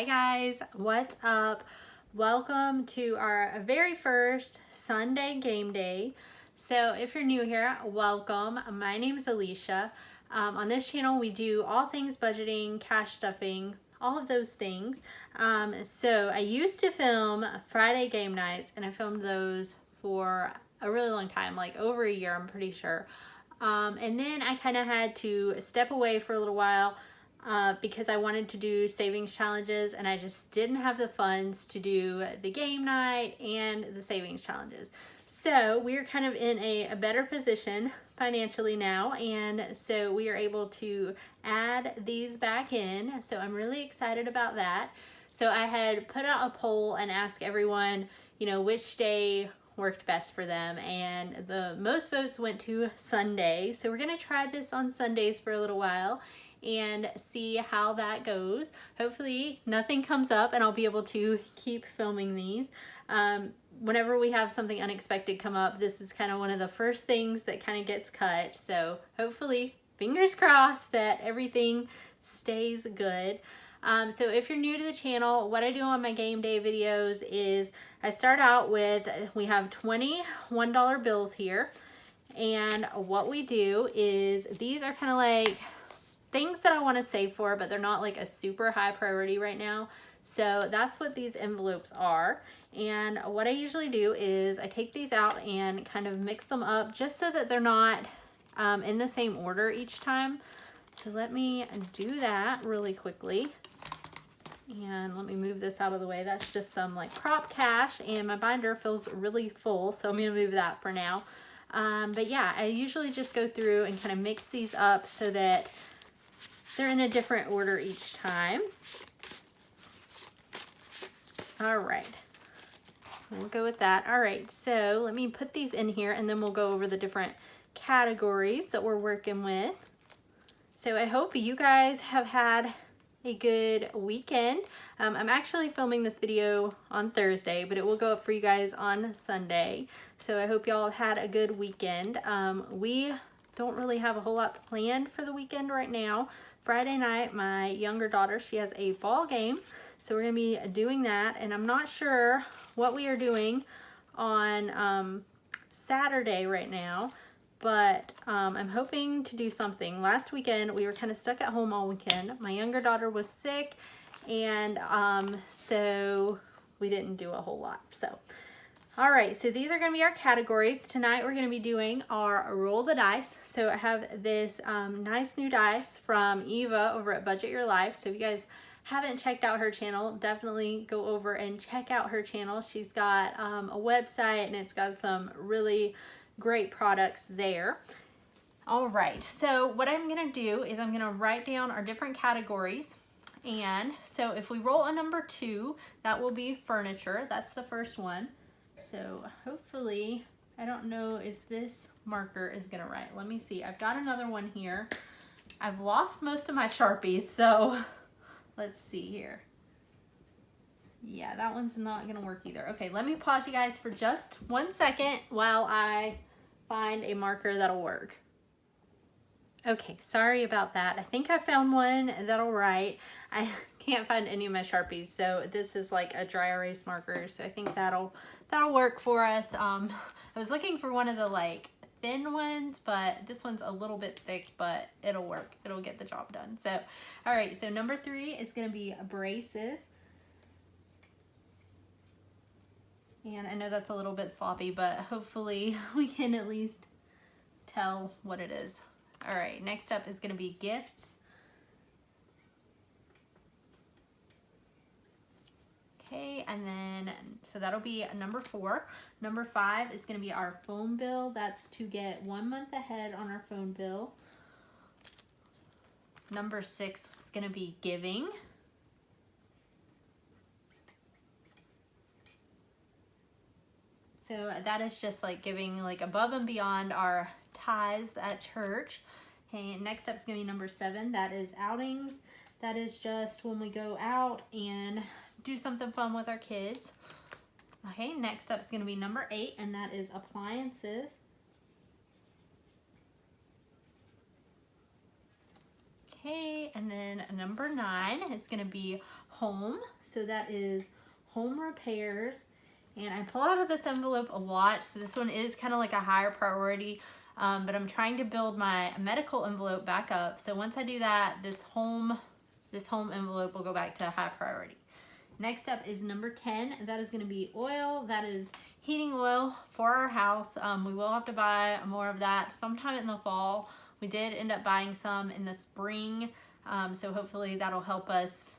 Hi guys, what's up? Welcome to our very first Sunday game day. So if you're new here, welcome. My name is Alicia. On this channel we do all things budgeting, cash stuffing, all of those things. So I used to film Friday game nights, and I filmed those for a really long time, like over a year, I'm pretty sure. And then I kind of had to step away for a little while because I wanted to do savings challenges, and I just didn't have the funds to do the game night and the savings challenges. So we're kind of in a better position financially now, and so we are able to add these back in. So I'm really excited about that. So I had put out a poll and asked everyone, which day worked best for them, and the most votes went to Sunday. So we're gonna try this on Sundays for a little while and see how that goes. Hopefully nothing comes up and I'll be able to keep filming these. Whenever we have something unexpected come up, this is kind of one of the first things that kind of gets cut. So hopefully, fingers crossed, that everything stays good. So if you're new to the channel, what I do on my game day videos is I start out with, we have 20 $1 bills here. And what we do is, these are kind of like things that I want to save for, but they're not like a super high priority right now. So that's what these envelopes are. And what I usually do is I take these out and kind of mix them up just so that they're not in the same order each time. So let me do that really quickly. And let me move this out of the way. That's just some like prop cash, and my binder feels really full, so I'm gonna move that for now. But yeah, I usually just go through and kind of mix these up so that they're in a different order each time. All right, we'll go with that. All right, so let me put these in here, and then we'll go over the different categories that we're working with. So I hope you guys have had a good weekend. I'm actually filming this video on Thursday, but it will go up for you guys on Sunday. So I hope y'all have had a good weekend. We don't really have a whole lot planned for the weekend right now. Friday night, my younger daughter, she has a ball game, so we're gonna be doing that, and I'm not sure what we are doing on Saturday right now, but I'm hoping to do something. Last weekend, we were kind of stuck at home all weekend. My younger daughter was sick, and so we didn't do a whole lot. So, all right, so these are gonna be our categories. Tonight, we're gonna be doing our roll the dice. So I have this nice new dice from Eva over at Budget Your Life. So if you guys haven't checked out her channel, definitely go over and check out her channel. She's got a website, and it's got some really great products there. All right, so what I'm gonna do is I'm gonna write down our different categories. And so if we roll a number 2, that will be furniture. That's the first one. So hopefully, I don't know if this marker is gonna write. Let me see, I've got another one here. I've lost most of my Sharpies, so let's see here. Yeah, that one's not gonna work either. Okay, let me pause you guys for just 1 second while I find a marker that'll work. Okay, sorry about that. I think I found one that'll write. I can't find any of my Sharpies, so this is like a dry erase marker, so I think that'll work for us. I was looking for one of the like thin ones, but this one's a little bit thick, but it'll work. It'll get the job done. So, all right, so number 3 is gonna be braces. And I know that's a little bit sloppy, but hopefully we can at least tell what it is. All right, next up is gonna be gifts. Okay, and then, so that'll be number 4. Number 5 is gonna be our phone bill. That's to get 1 month ahead on our phone bill. Number 6 is gonna be giving. So that is just like giving like above and beyond our tithes at church. Okay, next up is gonna be number 7. That is outings. That is just when we go out and do something fun with our kids. Okay, next up is gonna be number 8, and that is appliances. Okay, and then number 9 is gonna be home. So that is home repairs. And I pull out of this envelope a lot, so this one is kind of like a higher priority, but I'm trying to build my medical envelope back up. So once I do that, this home envelope will go back to high priority. Next up is number 10. That is going to be oil. That is heating oil for our house. We will have to buy more of that sometime in the fall. We did end up buying some in the spring, so hopefully that'll help us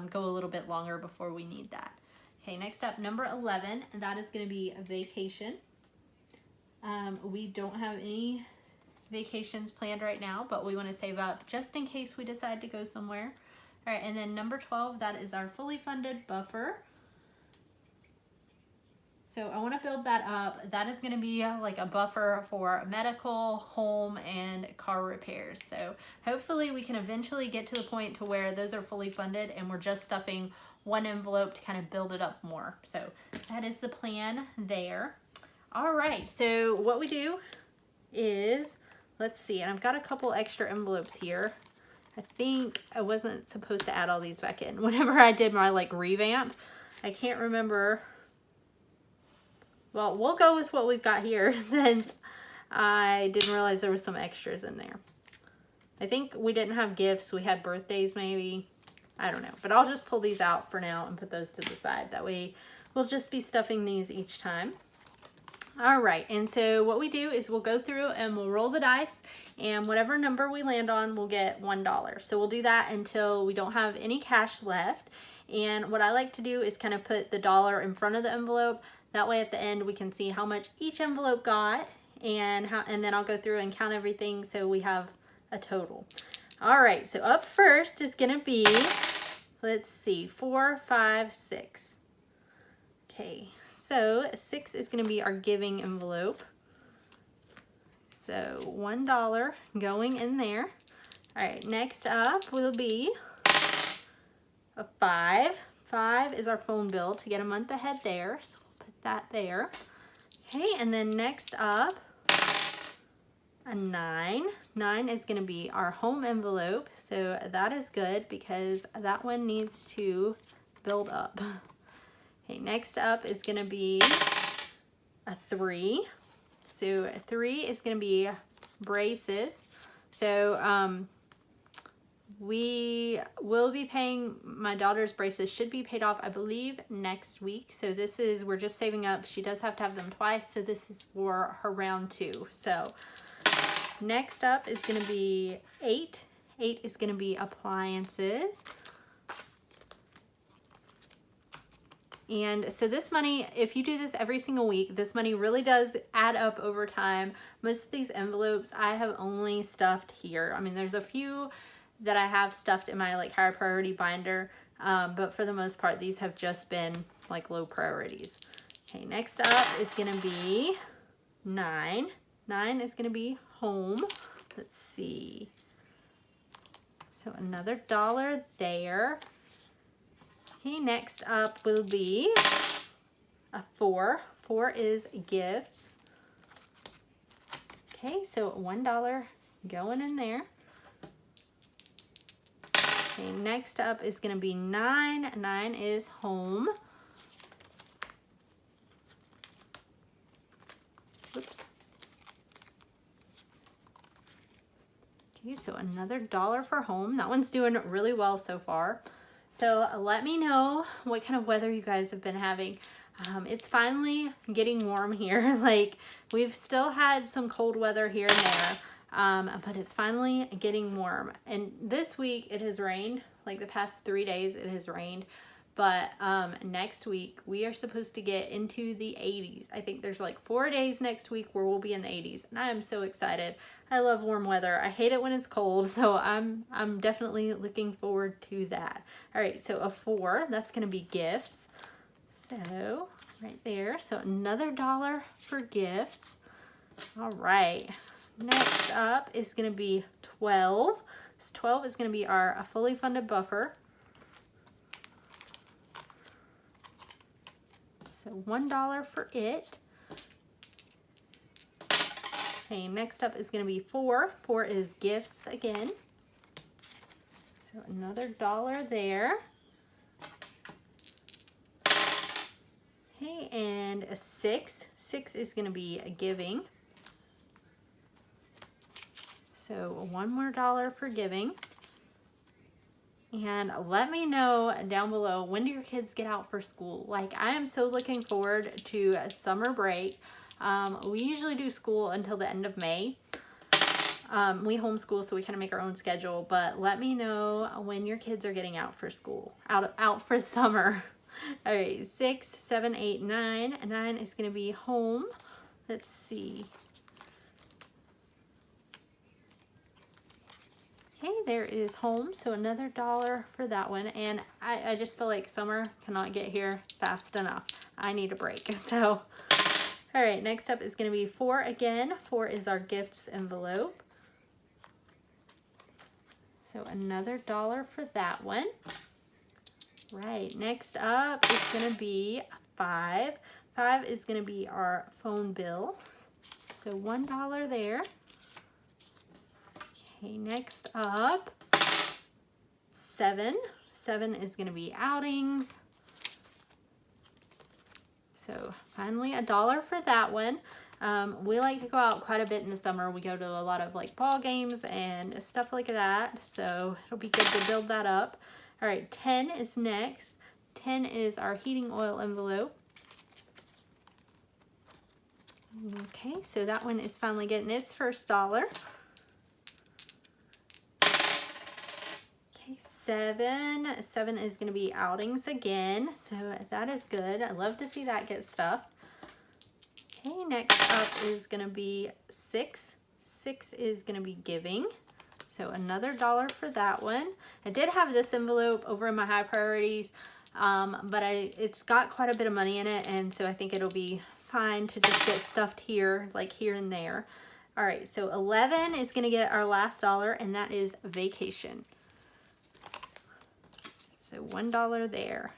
go a little bit longer before we need that. Okay, next up, number 11, and that is going to be a vacation. We don't have any vacations planned right now, but we want to save up just in case we decide to go somewhere. All right, and then number 12, that is our fully funded buffer. So I want to build that up. That is going to be like a buffer for medical, home, and car repairs. So hopefully we can eventually get to the point to where those are fully funded and we're just stuffing one envelope to kind of build it up more. So that is the plan there. All right, so what we do is, let's see, and I've got a couple extra envelopes here. I think I wasn't supposed to add all these back in. Whenever I did my like revamp, I can't remember. Well, we'll go with what we've got here since I didn't realize there was some extras in there. I think we didn't have gifts. We had birthdays maybe. I don't know. But I'll just pull these out for now and put those to the side. That way we'll just be stuffing these each time. All right. And so what we do is we'll go through and we'll roll the dice. And whatever number we land on, we'll get $1. So we'll do that until we don't have any cash left. And what I like to do is kind of put the dollar in front of the envelope. That way at the end we can see how much each envelope got, and then I'll go through and count everything so we have a total. All right, so up first is gonna be, let's see, 4, 5, 6. Okay, so 6 is gonna be our giving envelope. So $1 going in there. All right, next up will be a 5. 5 is our phone bill to get a month ahead there. So we'll put that there. Okay, and then next up, a 9. 9 is going to be our home envelope. So that is good because that one needs to build up. Okay, next up is going to be a 3. So a 3 is going to be braces. So we will be paying, my daughter's braces should be paid off, I believe, next week. So this is, we're just saving up. She does have to have them twice. So this is for her round 2. So next up is going to be 8. 8 is going to be appliances. And so this money, if you do this every single week, this money really does add up over time. Most of these envelopes I have only stuffed here. I mean, there's a few that I have stuffed in my like higher priority binder, but for the most part these have just been like low priorities. Okay, next up is gonna be 9. 9 is gonna be home. Let's see, so another $1 there. Okay, next up will be a 4. 4 is gifts. Okay, so $1 going in there. Okay, next up is going to be 9. 9 is home. Oops. Okay, so another $1 for home. That one's doing really well so far. So let me know what kind of weather you guys have been having. It's finally getting warm here. Like, we've still had some cold weather here and there. But it's finally getting warm. And this week it has rained. Like the past 3 days it has rained. But next week we are supposed to get into the 80s. I think there's like 4 days next week where we'll be in the 80s. And I am so excited. I love warm weather. I hate it when it's cold. So I'm definitely looking forward to that. All right, so a 4, that's going to be gifts. So right there. So another $1 for gifts. All right. Next up is going to be 12. This 12 is going to be our fully funded buffer. So $1 for it. Okay, next up is going to be 4. 4 is gifts again. So another $1 there. Okay, and a 6. 6 is going to be a giving. So one more $1 for giving. And let me know down below, when do your kids get out for school? Like, I am so looking forward to summer break. We usually do school until the end of May. We homeschool, so we kind of make our own schedule, but let me know when your kids are getting out for school, out for summer. All right, 6, 7, 8, 9. 9 is going to be home. Let's see. Okay, there is home, so another $1 for that one. And I just feel like summer cannot get here fast enough. I need a break. So, all right, next up is going to be 4 again. 4 is our gifts envelope. So another $1 for that one. Right, next up is going to be 5. 5 is going to be our phone bill. So $1 there. Okay, next up, 7. 7 is going to be outings. So finally $1 for that one. We like to go out quite a bit in the summer. We go to a lot of like ball games and stuff like that. So it'll be good to build that up. All right, 10 is next. 10 is our heating oil envelope. Okay, so that one is finally getting its first $1. Okay, 7. 7 is going to be outings again. So that is good. I love to see that get stuffed. Okay, next up is going to be 6. 6 is going to be giving. So another $1 for that one. I did have this envelope over in my high priorities, but it's got quite a bit of money in it, and so I think it'll be fine to just get stuffed here, like here and there. All right, so 11 is going to get our last $1, and that is vacation. So $1 there.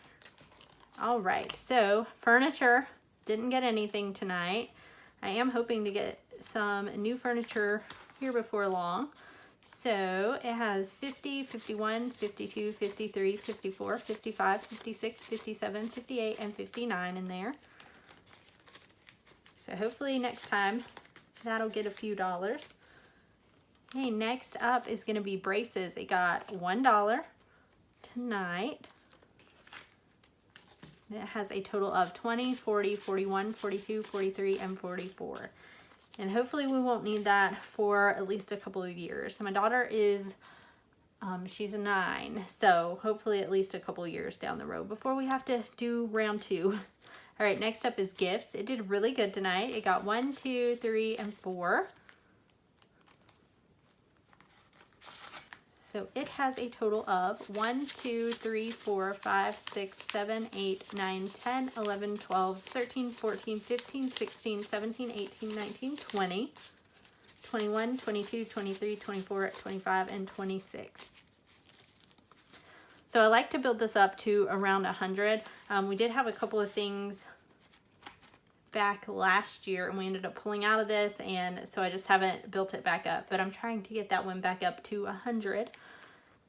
All right, so furniture, didn't get anything tonight. I am hoping to get some new furniture here before long. So it has 50, 51, 52, 53, 54, 55, 56, 57, 58, and 59 in there. So hopefully next time that'll get a few dollars. Okay, next up is going to be braces. It got $1 tonight. It has a total of 20, 40, 41, 42, 43, and 44. And hopefully we won't need that for at least a couple of years. My daughter is, she's a 9, so hopefully at least a couple of years down the road before we have to do round 2. All right, next up is gifts. It did really good tonight. It got 1, 2, 3, and 4. So it has a total of 1, 2, 3, 4, 5, 6, 7, 8, 9, 10, 11, 12, 13, 14, 15, 16, 17, 18, 19, 20, 21, 22, 23, 24, 25, and 26. So I like to build this up to around 100. We did have a couple of things back last year and we ended up pulling out of this, and so I just haven't built it back up, but I'm trying to get that one back up to 100.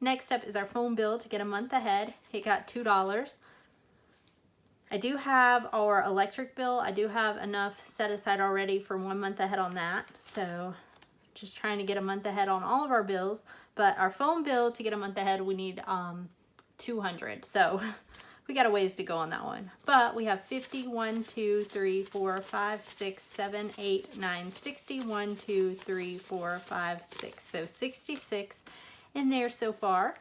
Next up is our phone bill to get a month ahead. It got $2. I do have our electric bill. I do have enough set aside already for 1 month ahead on that, so just trying to get a month ahead on all of our bills. But our phone bill to get a month ahead, we need 200, so we got a ways to go on that one. But we have 50, 1, 2, 3, 4, 5, 6, 7, 8, 9, 60, 1, 2, 3, 4, 5, 6. So 66 in there so far.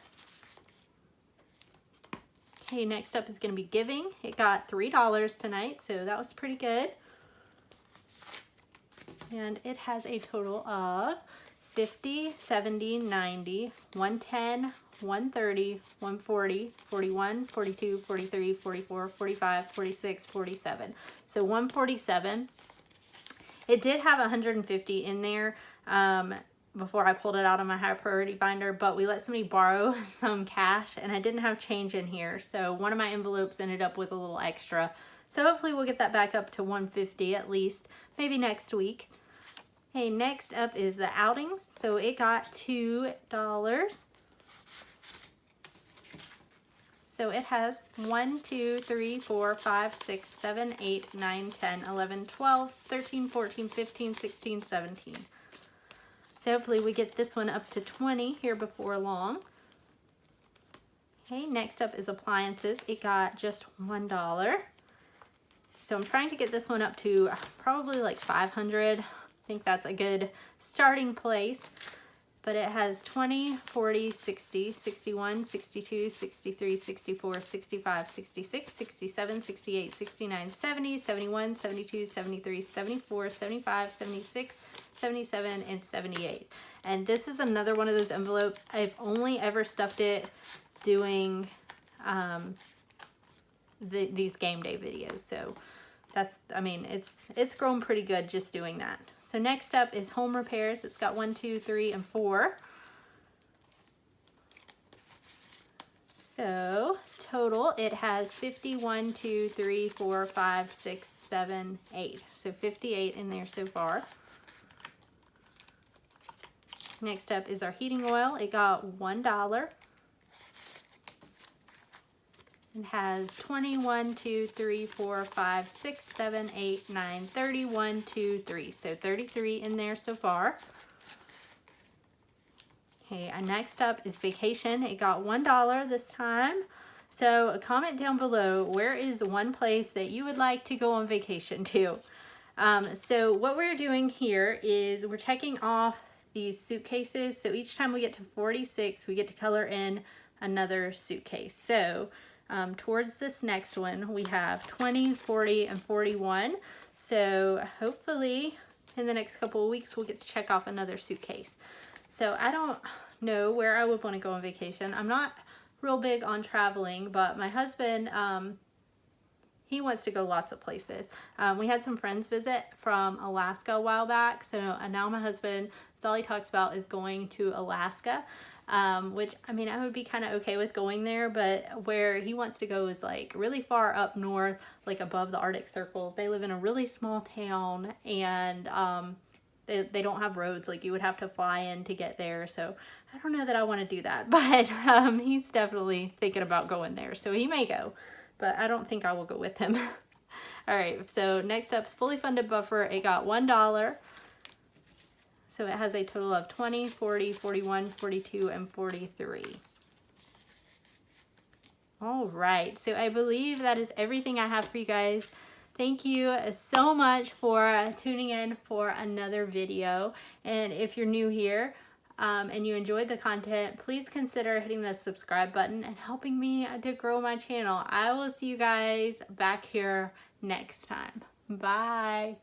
Okay, next up is going to be giving. It got $3 tonight, so that was pretty good. And it has a total of 50, 70, 90, 110, 130, 140, 41, 42, 43, 44, 45, 46, 47. So 147. It did have 150 in there before I pulled it out of my high priority binder, but we let somebody borrow some cash and I didn't have change in here. So one of my envelopes ended up with a little extra. So hopefully we'll get that back up to 150 at least, maybe next week. Okay, next up is the outings. So it got $2. So it has 1, 2, 3, 4, 5, 6, 7, 8, 9, 10, 11, 12, 13, 14, 15, 16, 17. So hopefully we get this one up to 20 here before long. Okay, next up is appliances. It got just $1. So I'm trying to get this one up to probably like 500. I think that's a good starting place. But it has 20, 40, 60, 61, 62, 63, 64, 65, 66, 67, 68, 69, 70, 71, 72, 73, 74, 75, 76, 77, and 78. And this is another one of those envelopes. I've only ever stuffed it doing these game day videos. So that's, I mean, it's grown pretty good just doing that. So next up is home repairs. It's got 1, 2, 3, and 4. So total, it has 51, 2, 3, 4, 5, 6, 7, 8. So 58 in there so far. Next up is our heating oil. It got $1. It has 21, 2, 3, 4, 5, 6, 7, 8, 9, 30, 1, 2, 3. So 33 in there so far. Okay, and next up is vacation. It got $1 this time. So comment down below, where is one place that you would like to go on vacation to? So what we're doing here is we're checking off these suitcases. So each time we get to 46, we get to color in another suitcase. So towards this next one, we have 20, 40, and 41. So hopefully in the next couple of weeks, we'll get to check off another suitcase. So I don't know where I would want to go on vacation. I'm not real big on traveling, but my husband, he wants to go lots of places. We had some friends visit from Alaska a while back. So now my husband, that's all he talks about is going to Alaska. Which, I mean, I would be kind of okay with going there, but where he wants to go is like really far up north, like above the Arctic Circle. They live in a really small town, and they don't have roads. Like, you would have to fly in to get there. So I don't know that I want to do that, but he's definitely thinking about going there. So he may go, but I don't think I will go with him. All right, so next up is fully funded buffer. It got $1. So it has a total of 20, 40, 41, 42, and 43. All right, so I believe that is everything I have for you guys. Thank you so much for tuning in for another video. And if you're new here and you enjoyed the content, please consider hitting the subscribe button and helping me to grow my channel. I will see you guys back here next time. Bye.